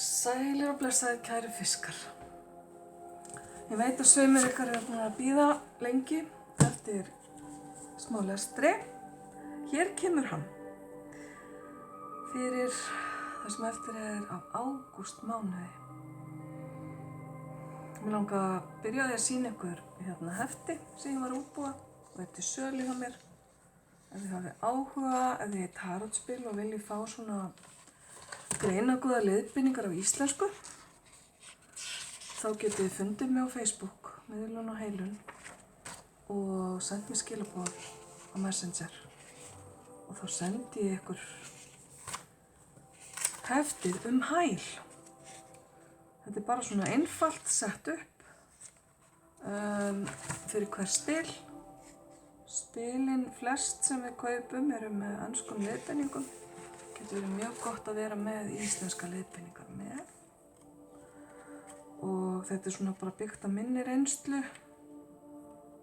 Sælir og blessaðir kæru fiskar. Ég veit að sumir ykkar eru búin að bíða lengi eftir smá lestri. Hér kemur hann. Fyrir það sem eftir er á ágústmánuði. Mér langar að byrja á því að sýna ykkur hefti sem ég var að útbúa og er til sölu hjá mér. Ef þið hafið áhuga, ef þið er tarotspil og viljið fá svona greinagóða leiðbeiningar á íslensku, þá getið þið fundið mig á Facebook, miðlun og heilun og sendt mér skilaboð á Messenger. Og þá sendi ég ykkur heftið hæl. Þetta er bara svona einfalt sett upp fyrir hver spil. Spilin flest sem við kaupum eru með enskum leiðbeiningum. Getur verið mjög gott að vera með íslenska leiðbeiningar með. Og þetta er svona bara byggt að minni reynslu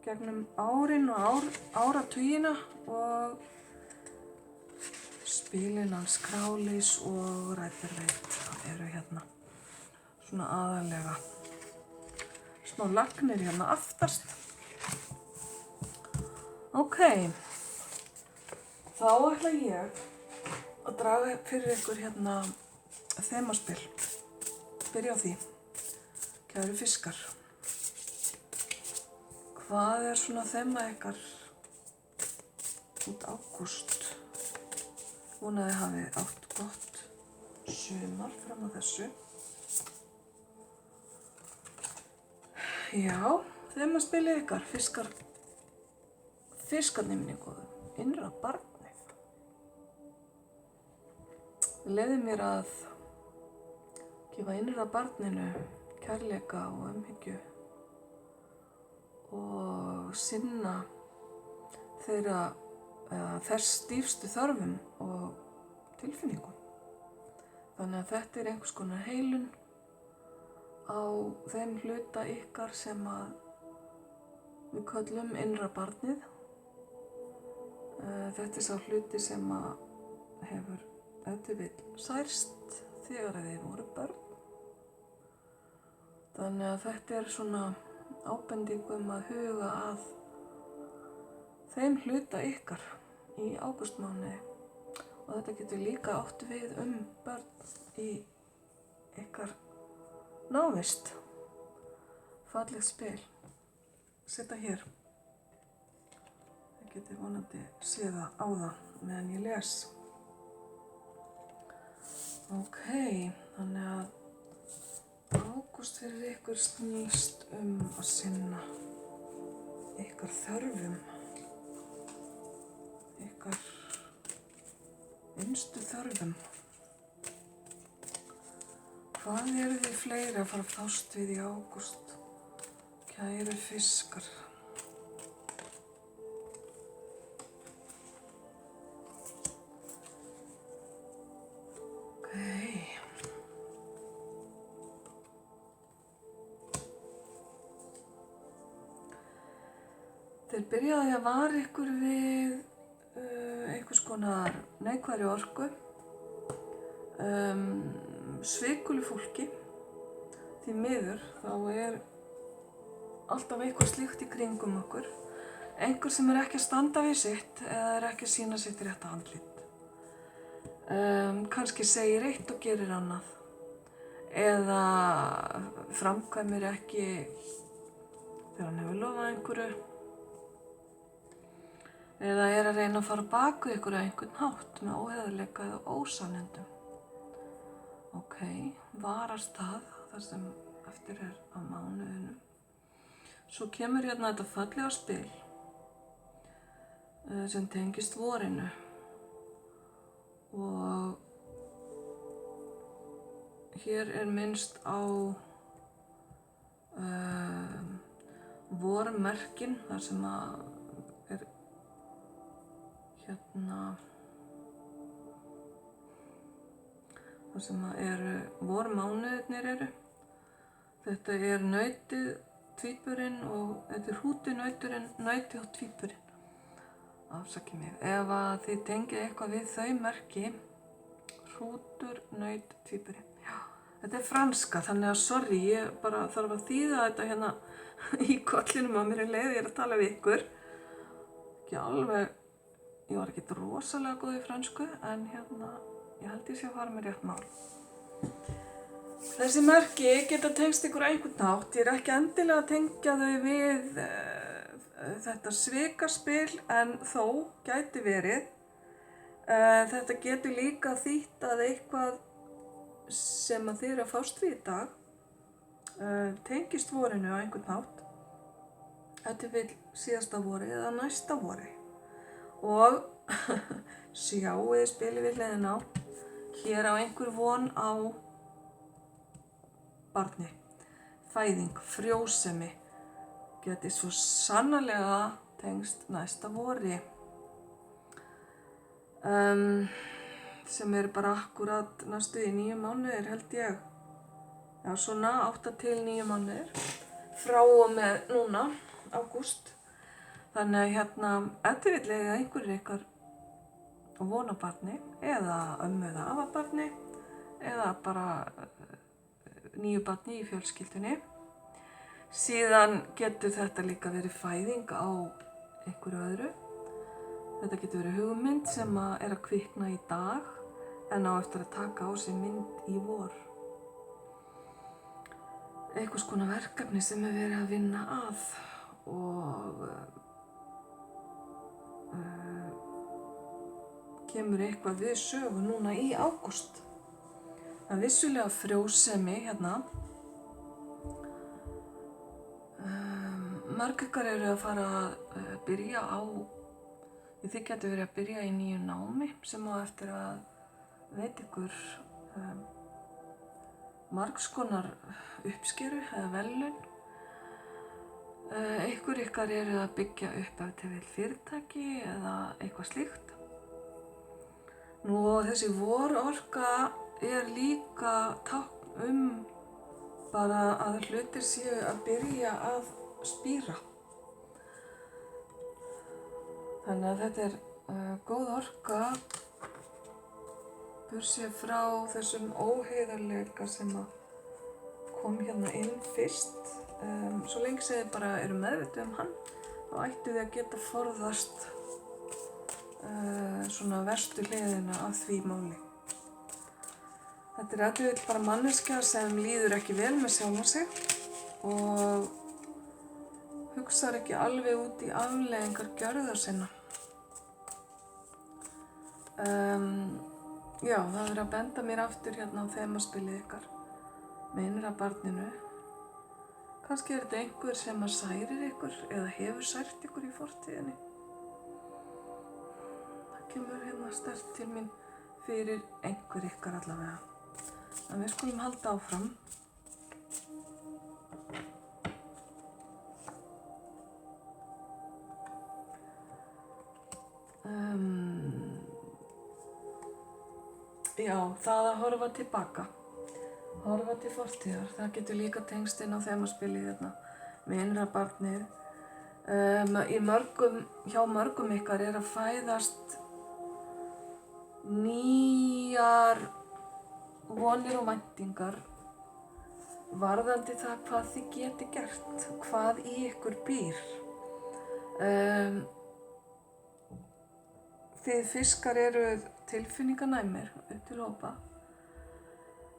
gegnum árin og áratugina og spilin hans Crowleys og Rider-Waite eru hérna svona aðalega. Smá lagnir hérna aftast. Ok, þá ætla ég að draga fyrir ykkur þemaspil. Byrja á því. Kæru fiskar. Hvað er svona þema ykkar út ágúst? Vona að þið hafið átt gott sumar fram að þessu. Já, þemaspilið ykkar, fiskar. Fiskarnir minni góðu, innra barnið. Leyfðu mér að gefa innra barninu kærleika og umhyggju og sinna þess dýpstu þörfum og tilfinningum. Þannig að þetta er einhvers konar heilun á þeim hluta ykkar sem að við köllum innra barnið. Þetta er sá hluti sem að hefur særst þegar þið voru börn. Þannig að þetta er svona ábending að huga að þeim hluta ykkar í ágústmánuði. Og þetta getur líka átt við börn í ykkar návist. Fallegt spil. Setta hér. Það getur vonandi séð á það meðan ég les. Ok, þannig að ágúst fyrir ykkur snýst að sinna ykkar þörfum, ykkar innstu þörfum. Hvað eru þið fleiri að fara að fást við í ágúst, kæru fiskar? Þeir byrjaði að vara ykkur við einhvers konar neikvæðri orku, svikulu fólki. Því miður þá er alltaf eitthvað slíkt í kringum okkur. Einhver sem er ekki að standa við sitt eða er ekki að sýna sitt rétta andlit. Kannski segir eitt og gerir annað. Eða framkvæmir ekki þegar hann hefur lofað einhverju. Eða er að reyna að fara bak við ykkur á einhvern hátt með óheiðarleika eða ósannindum. Ok, varast það sem eftir er á mánuðinum. Svo kemur þetta fallega spil sem tengist vorinu. Og hér er minnst á vormerkin, þar sem að það sem vormánuðirnir eru. Þetta er nautið, tvíburinn og þetta er hrútinauturinn, nautið og tvíburinn. Afsakið mig. Ef að þið tengið eitthvað við þau merki, hrútur, naut, tvíburinn. Já, Þetta franska, þannig að sorry, ég bara þarf að þýða þetta hérna í kollinum á mér leið ég að tala við ykkur. Ekki alveg, ég var ekkert rosalega góð í fransku, en hérna, ég held ég sé að fara með rétt mál. Þessi merki geta tengst ykkur á einhvern hátt. Ég ekki endilega að tengja þau við þetta svikaspil, en þó gæti verið. Þetta getur líka þýtt að eitthvað sem að þið eru að fást við í dag tengist vorinu á einhvern hátt. Þetta vil síðasta vori eða næsta vori. Og sjáuði spilið við hliðina á. Hér á einhver von á barni, fæðing, frjósemi geti svo sannarlega tengst næsta vori sem bara akkurat næstu í 9 mánuðir held ég. Já, svona 8 til 9 mánuðir frá og með núna, ágúst. Þannig að hérna, eftirvillega einhverjir ykkar vona barni eða ömmu eða afa barni eða bara nýju barni í fjölskyldunni. Síðan getur þetta líka verið fæðing á einhverju öðru. Þetta getur verið hugmynd sem að kvikna í dag en á eftir að taka á sig mynd í vor. Einhvers konar verkefni sem verið að vinna að og kemur eitthvað við sögu núna í ágúst. Það vissulega frjósemi hérna. Mörg ykkar eru að fara að byrja á, þið getur verið að byrja í nýju námi sem á eftir að veit ykkur margs konar uppskeru eða verðlaun. Einhver ykkar eru að byggja upp ef til vill fyrirtæki eða eitthvað slíkt. Nú þessi vororka líka tákn bara að hlutir séu að byrja að spíra. Þannig að þetta góð orka burtséð frá þessum óheiðarleika sem að kom hérna inn fyrst. Svo lengi sem þið bara eru meðvituð hann, þá ættu þið að geta forðast svona verstu hliðina af því máli. Þetta ef til vill bara manneskja sem líður ekki vel með sjálfa sig og hugsar ekki alveg út í afleiðingar gjörðar sinna. Já, það að benda mér aftur hérna á þemaspilið ykkar með innra barninu. Kannski þetta einhver sem að særir ykkur eða hefur sært ykkur í fortíðinni. Það kemur hérna sterkt til mín fyrir einhver ykkar allavega. En við skulum halda áfram. Já, það að horfa tilbaka, horfa til fortíðar, það getur líka tengst inn á þemaspilið hérna með innra barnið. Hjá mörgum ykkar að fæðast nýjar vonir og væntingar varðandi það hvað þið geti gert, hvað í ykkur býr. Þið fiskar eruð tilfinninganæmir upp til hópa.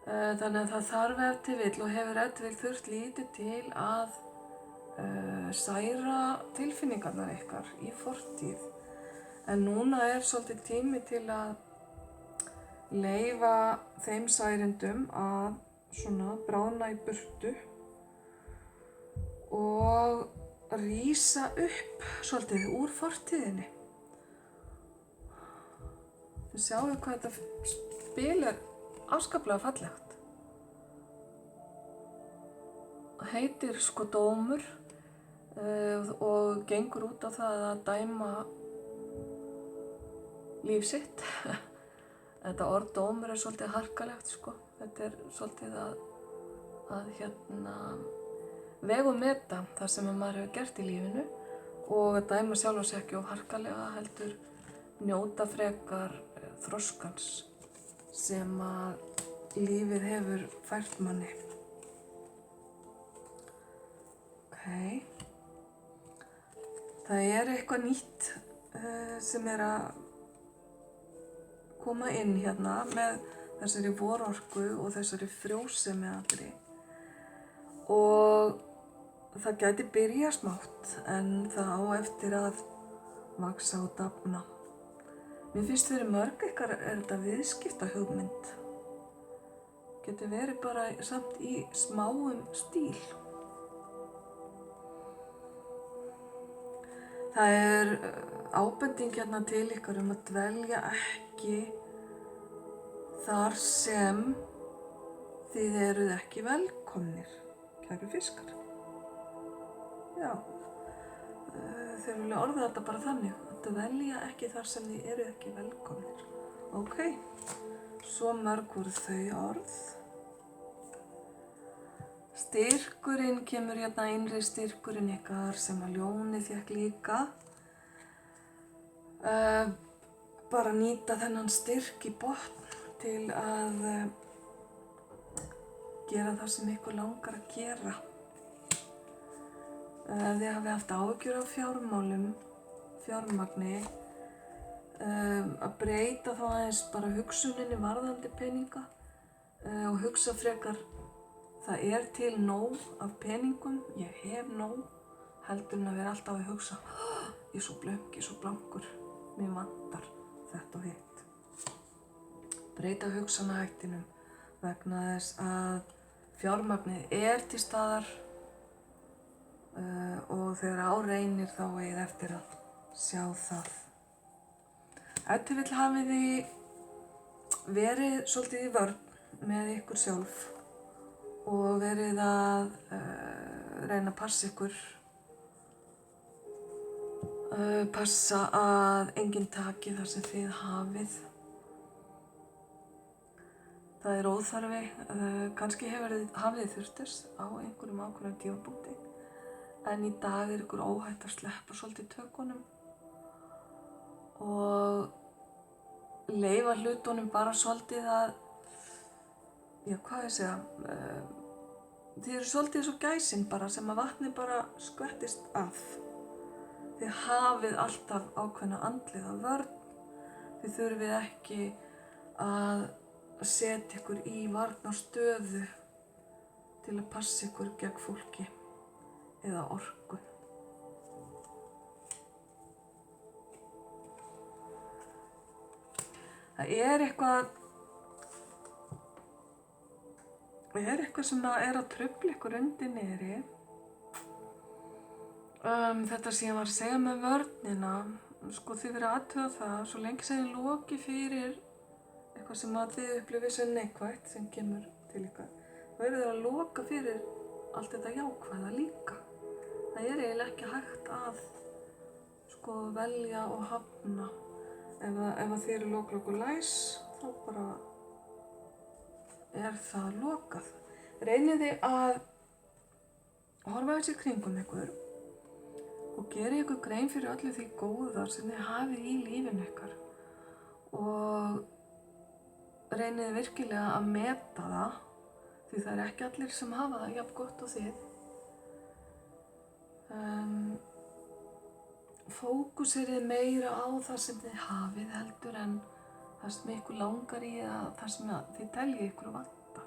Þannig að það þarf ef til vill og hefur ef til vill þurft lítið til að særa tilfinningarnar ykkar í fortíð. En núna svolítið tími til að leyfa þeim særindum að svona bráðna í burtu og rísa upp svolítið úr fortíðinni. Þið sjáu hvað þetta spil afskaplega fallegt. Heitir sko dómur og gengur út á það að dæma líf sitt. Þetta orð dómur svolítið harkalegt sko. Þetta svolítið að vega og meta það sem maður hefur gert í lífinu og að dæma sjálf sig ekki of harkalega heldur njóta frekar þroskans sem að lífið hefur fært manni. Ok. Það eitthvað nýtt sem að koma inn hérna með þessari vororku og þessari frjósemi allri. Og það gæti byrja smátt en það á eftir að vaxa og dafna. Mér finnst fyrir mörg ykkar þetta viðskiptahugmynd. Getur verið bara samt í smáum stíl. Það ábending hérna til ykkar að dvelja ekki þar sem þið eruð ekki velkomnir, kæru fiskar. Já, þeir vilja orða þetta bara þannig, að dvelja ekki þar sem þið eruð ekki velkomnir. Ok, svo mörg voru þau orð. Styrkurinn kemur hérna, innri styrkurinn ykkar sem að ljónið fékk líka. Bara nýta þennan styrk í botn til að gera það sem ykkur langar að gera. Þið hafið haft áhyggjur af fjármagni, að breyta þá aðeins bara hugsuninni varðandi peninga og hugsa frekar það til nóg af peningum, ég hef nóg, heldur en að vera alltaf að hugsa ég svo blönk, ég svo blankur, mér vantar þetta og hitt. Breyta hugsanahættinum vegna þess að fjármagnið til staðar og þegar á reynir þá eigið eftir að sjá það. Ef til vill hafið þið verið svolítið í vörn með ykkur sjálf og verið að reyna að passa ykkur, passa að enginn taki þar sem þið hafið. Það óþarfi, kannski hafið þið þurft þess á einhverjum ákveðnum tímapunkti, en í dag ykkur óhætt að sleppa svolítið tökunum og leyfa hlutunum bara svolítið að, þið eru svolítið eins og gæsin bara sem að vatnið bara skvettist af. Þið hafið alltaf ákveðna andlega vörn, þið þurfið ekki að setja ykkur í varnarstöðu til að passa ykkur gegn fólki eða orku. Það eitthvað sem að trufla ykkur undir niðri. Þetta sem ég var að segja með vörnina, sko þið verið að athuga það, svo lengi sem þið loki fyrir eitthvað sem að þið upplifið sem neikvætt sem kemur til ykkar, þá verið þið að loka fyrir allt þetta jákvæða líka. Það eiginlega ekki hægt að velja og hafna. Ef þið eru lok og læs, þá bara það lokað. Reynið þið að horfa þessi kringum ykkur og gera ykkur grein fyrir öllu því góða sem þið hafið í lífinu ykkar og reynið virkilega að meta það, því það ekki allir sem hafa það jafn gott og þið. Fókusirið meira á það sem þið hafið heldur en það sem ykkur langar í eða það sem þið teljið ykkur vanta.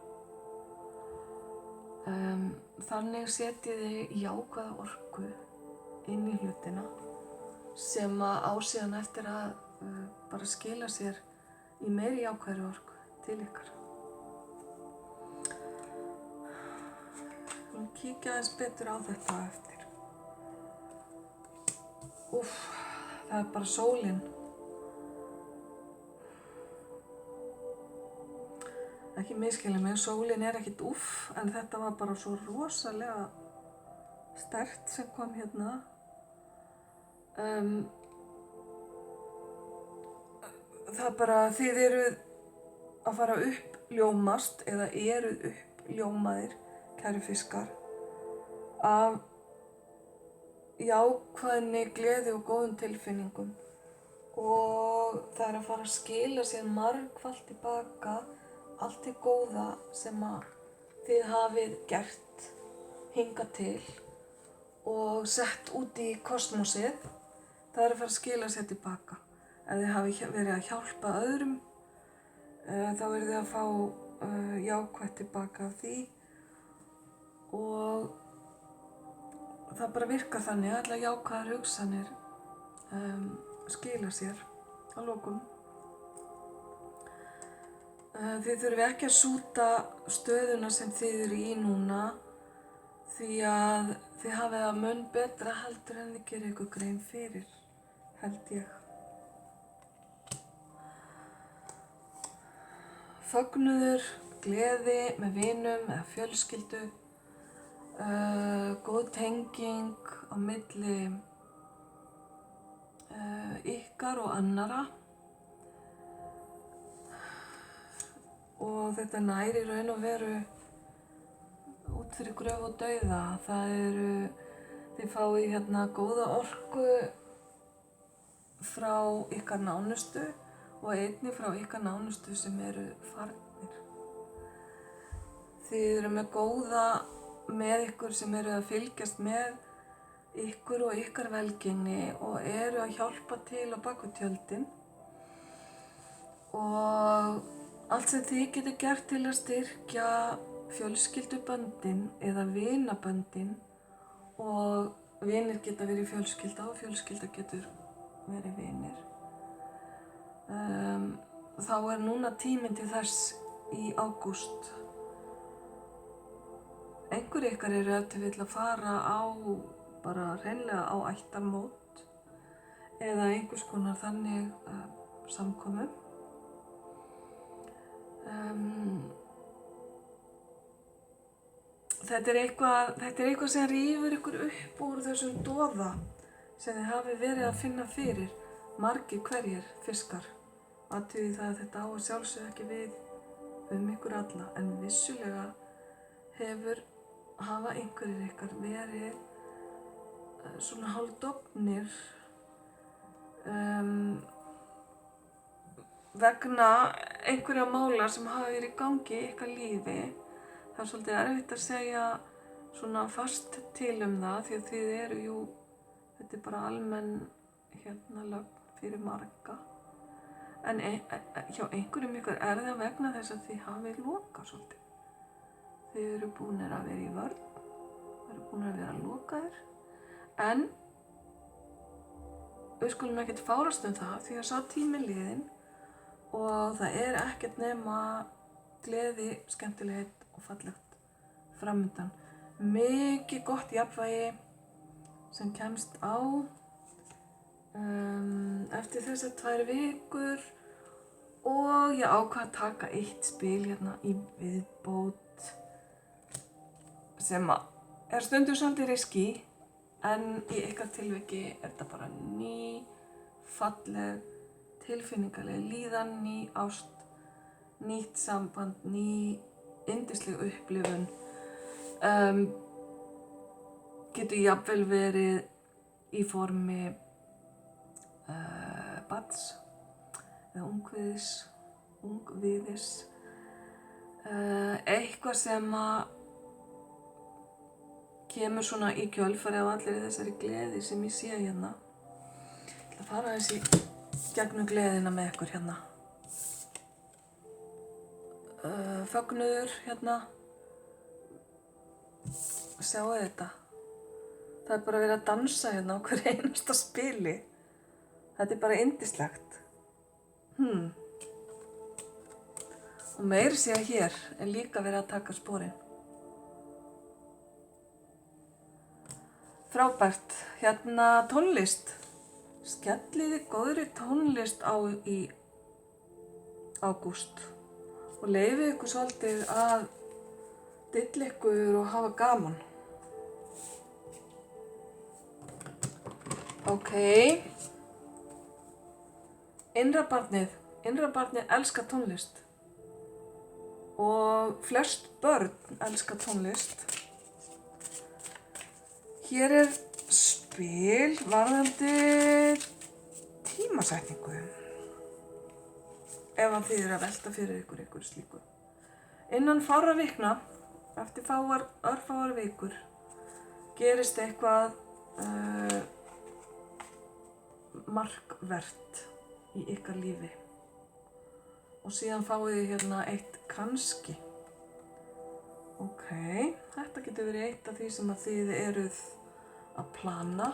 Þannig setjið þið jákvæða orku inn í hlutina sem á síðan eftir að bara skila sér í meiri jákvæðri orku til ykkar. Við kíkja aðeins betur á þetta eftir. Það bara sólin. Ekki misskilja mig, sólin ekkert en þetta var bara svo rosalega sterkt sem kom hérna. Það bara, þið eruð að fara uppljómast eða eruð uppljómaðir, kæru fiskar, af jákvæðni, gleði og góðum tilfinningum og það að fara að skila sér margfalt tilbaka allt hið góða sem að þið hafið gert hingað til og sett út í kosmósið, það er að fara að skila sér tilbaka. Ef þið hafi verið að hjálpa öðrum, þá verið þið að fá jákvætt tilbaka af því og það bara virkar þannig að allar jákvæðar hugsanir skila sér að lokum. Þið þurfið ekki að súta stöðuna sem þið eru í núna því að þið hafið það mun betra heldur en þið gerir ykkur grein fyrir, held ég. Fögnuður, gleði með vinum eða fjölskyldu, góð tenging á milli ykkar og annara og þetta nær í raun og veru út fyrir gröf og dauða. Þið fáið hérna góða orku frá ykkar nánustu og einnig frá ykkar nánustu sem eru farnir. Þið eru með góða með ykkur sem eru að fylgjast með ykkur og ykkar velgengni og eru að hjálpa til á bak við tjöldin. Og allt sem þið getur gert til að styrkja fjölskylduböndin eða vinaböndin, og vinir geta verið fjölskylda og fjölskylda getur verið vinir. Þá er núna tíminn til þess í ágúst. Einhver ykkar eru ef til vill að fara á bara hreinlega á ættarmót eða einhvers konar þannig samkomu. Þetta er eitthvað sem rífur ykkur upp úr þessum doða sem þið hafi verið að finna fyrir, margir hverjir fiskar. Athugið það að þetta á að sjálfsögðu ekki við ykkur alla, en vissulega hafa einhverjir ykkar verið svona hálfdofnir vegna einhverja mála sem hafa verið í gangi í ykkar lífi. Það er svolítið erfitt að segja svona fast til það því að þið eru þetta er bara almenn lögn fyrir marga. En hjá einhverjum ykkar er það vegna þess að þið hafið lokað svolítið. Þið eru búnir að vera í vörn, þið eru búnir að vera lokaðir. En við skulum ekkert fárast það því að sá tími liðinn og það er ekkert nema gleði, skemmtilegheit og fallegt framundan. Mikið gott jafnvægi sem kemst á eftir þessar 2 vikur og ég ákvað að taka eitt spil hérna í viðbót sem er stundum svolítið riski. En í ykkar tilviki er þetta bara ný, falleg, tilfinningaleg líðan, ný ást, nýtt samband, ný, yndisleg upplifun. Getur jafnvel verið í formi barns eða ungviðis. Eitthvað sem kemur svona í kjölfarið á allir þessari gleði sem ég sé hérna. Ég ætla að fara aðeins í gegnum gleðina með ykkur hérna. Fögnuður hérna. Sjáu þetta. Það er bara verið að dansa hérna á hverju einasta spili. Þetta er bara yndislegt. Og meira sé að hér er líka verið að taka sporin. Frábært, hérna tónlist. Skelliði góðri tónlist í ágúst og leyfið ykkur svolítið að dilla ykkur og hafa gaman. Ok. Innra barnið elskar tónlist og flest börn elskar tónlist. Hér er spil varðandi tímasetningu. Ef þið eru að velta fyrir ykkur slíku. Innan fárra vikna, eftir örfáar vikur, gerist eitthvað markvert í ykkar lífi. Og síðan fáið þið hérna eitt kannski. Ok, þetta getur verið eitt af því sem að þið eruð að plana,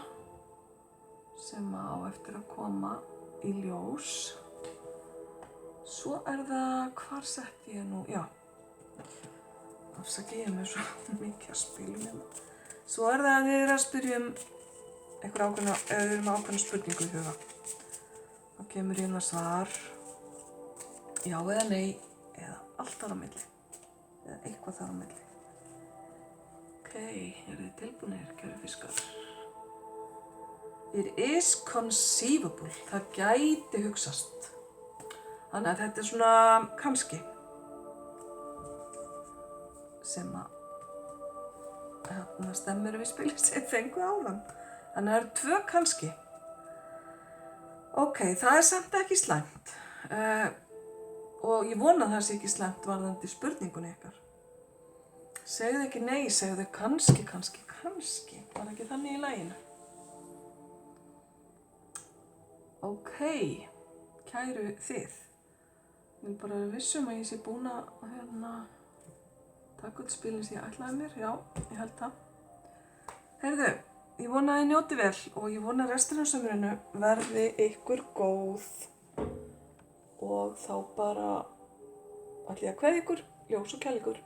sem á eftir að koma í ljós. Svo það, hvar sett ég nú, já. Afsakið ég með svo mikið að spilum hérna. Svo það að þið að spyrja einhver ákveðna, eða við erum ákveðna spurningu í huga. Þá kemur hérna svar, já eða nei, eða allt þar á milli. Eða eitthvað þar á milli. Ok, eru þið tilbúinir, kæru fiskar? It is conceivable, það gæti hugsast. Þannig að þetta svona kannski. Sem að stemmir við spilið sem fengu áðan. Þannig að það 2 kannski. Ok, það samt ekki slæmt. Og ég vona að það sé ekki slæmt varðandi spurningunni ykkar. Segðu ekki nei, segðu kannski. Var ekki þannig í laginu? Ok, kæru þið. Ég vil bara vera viss að ég sé búin að taka út spilin sem ég ætlaði mér. Já, ég held það. Heyrðu, ég vona að þið njóti vel og ég vona að restina af sumrinu verði ykkur góð. Og þá bara ætla ég að kveðja ykkur, ljós og kærleikur.